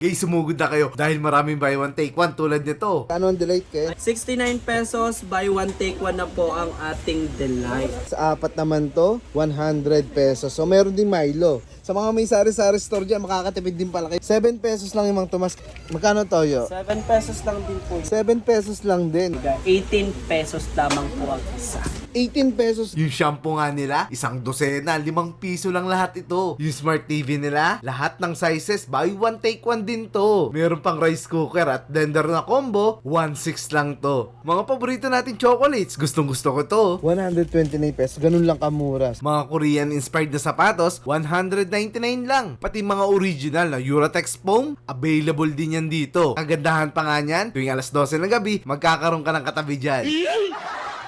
Guys, sumugod na kayo dahil maraming buy one take one tulad nito. Ano ang delight kay? 69 pesos, buy one take one na po ang ating delight. Sa apat naman to, 100 pesos. So meron din Milo. Sa mga may sari-sari store dyan, makakatipid din pala kayo. 7 pesos lang yung mga Tomas. Magkano toyo? 7 pesos lang din po. 7 pesos lang din. 18 pesos lamang po ang isa. 18 pesos. Yung shampoo nga nila, isang dosena, 5 piso lang lahat ito. Yung smart TV nila, lahat ng sizes, buy one take one din to. Meron pang rice cooker at blender na combo, 1.6 lang to. Mga paborito natin chocolates, gustong gusto ko to. 129 pesos. Ganun lang kamura. Mga Korean inspired na sapatos, 199 lang. Pati mga original na Uratex foam, available din yan dito. Ang gandahan pa nga niyan, tuwing alas 12 ng gabi, magkakaroon ka ng katabi dyan.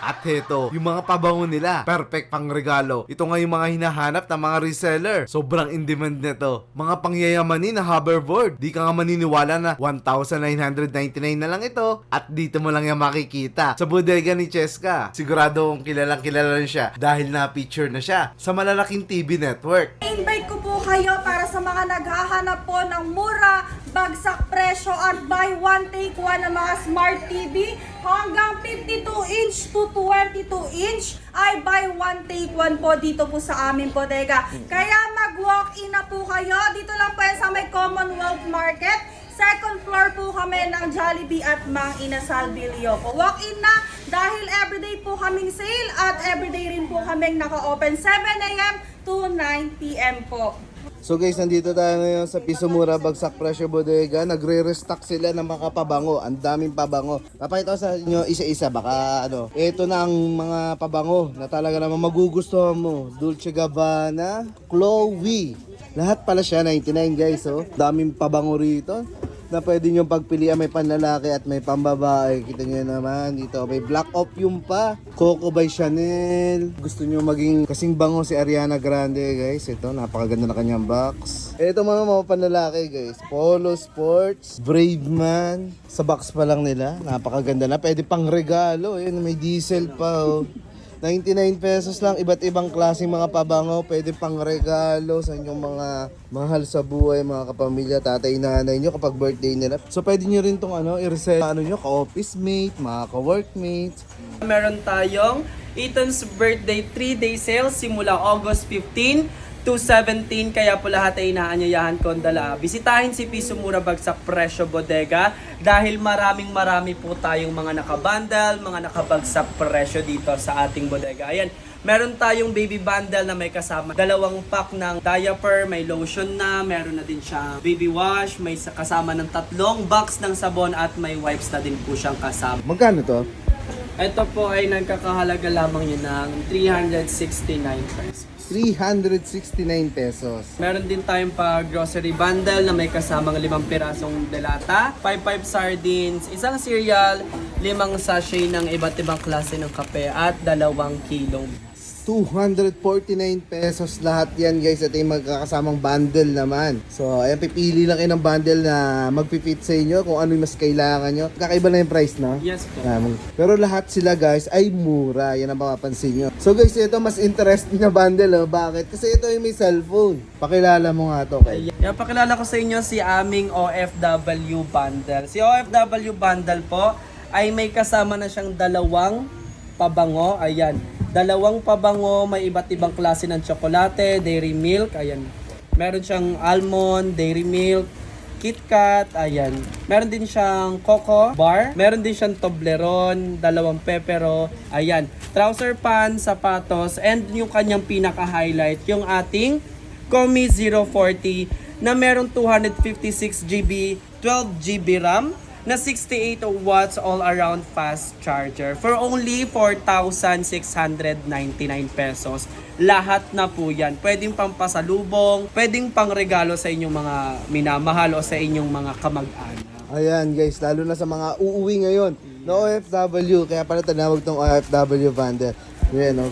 At heto, yung mga pabango nila, perfect pang regalo. Ito nga yung mga hinahanap ng mga reseller. Sobrang in demand nito. Mga pangyayamanin na hoverboard. Di ka nga maniniwala na 1,999 na lang ito. At dito mo lang yung makikita. Sa bodega ni Cheska. Sigurado kung kilalang kilala rin siya dahil na-feature na siya sa malalaking TV network. I-invite ko po kayo para sa mga naghahanap po ng mura, bagsak presyo at buy one take one ng mga smart TV hanggang 52 inch to 22 inch ay buy one take one po dito po sa aming bodega. Kaya mag-walk-in na po kayo. Dito lang po yan sa may Commonwealth Market. Second floor po kami ng Jollibee at Mang Inasal Bilyoco. Walk-in na dahil everyday po kaming sale at everyday rin po kaming naka-open 7 a.m. to 9 p.m. po. So guys, nandito tayo ngayon sa Piso Mura Bagsak Presyo Bodega. Nagre-restock sila ng mga pabango. Ang daming pabango. Papakita ko sa inyo isa-isa. Baka ano. Ito na ang mga pabango na talaga naman magugustuhan mo. Dolce Gabbana, Chloe. Lahat pala siya 99 guys. Oh. Daming pabango rito na pwede nyo pagpilian. May panlalaki at may pambabae. Kita nyo naman dito. May Black Opium pa. Coco by Chanel. Gusto nyo maging kasing bango si Ariana Grande guys. Ito, napakaganda na kanyang box. Ito mga panlalaki guys. Polo Sports, Brave Man. Sa box pa lang nila. Napakaganda na. Pwede pang regalo. Ayun, may diesel pa oh. 99 pesos lang, iba't ibang klaseng mga pabango, pwede pang regalo sa inyong mga mahal sa buhay, mga kapamilya, tatay, nanay nyo kapag birthday nila. So pwede nyo rin itong i-resell nyo, ka-office mate, mga ka-workmates. Meron tayong Ethan's birthday 3-day sale simula August 15 to 17, kaya po lahat ay inaanyayahan ko ang dala. Bisitahin si Piso Mura Bagsak Presyo Bodega dahil marami po tayong mga nakabundle, mga nakabagsak presyo dito sa ating bodega. Ayan, meron tayong baby bundle na may kasama 2 pack ng diaper, may lotion na, meron na din siyang baby wash, may kasama ng 3 box ng sabon at may wipes na din po siyang kasama. Magkano to? Ito po ay nagkakahalaga lamang yun ng 369 pesos. 369 pesos. Meron din tayong pa grocery bundle na may kasamang 5 pirasong delata, 5 sardines, isang cereal, 5 sachet ng iba't ibang klase ng kape at 2 kilong. 249 pesos lahat yan guys. Ito yung magkakasamang bundle naman. So ayan, pipili lang kayo ng bundle na magpipit sa inyo kung ano yung mas kailangan nyo. Kakaiba na yung price, no? Yes po. Pero lahat sila guys ay mura. Yan ang mapapansin nyo. So guys, ito mas interesting na bundle. Oh. Bakit? Kasi ito yung may cellphone. Pakilala mo nga to kay. Kaya pakilala ko sa inyo si aming OFW bundle. Si OFW bundle po ay may kasama na siyang 2 pabango. Ayan. 2 pabango, may iba't ibang klase ng tsokolate, dairy milk, ayan. Meron siyang almond, dairy milk, KitKat, ayan. Meron din siyang coco bar, meron din siyang Toblerone, 2 pepero, ayan. Trouser pants, sapatos, and yung kanyang pinaka-highlight, yung ating Comi 040 na merong 256GB, 12GB RAM, na 68 watts all-around fast charger for only 4,699 pesos. Lahat na po yan. Pwedeng pampasalubong, pwedeng pangregalo sa inyong mga minamahal o sa inyong mga kamag-anak. Ayan guys, lalo na sa mga uuwi ngayon na OFW. Kaya pala tinawag tong OFW bundle. Yan, no?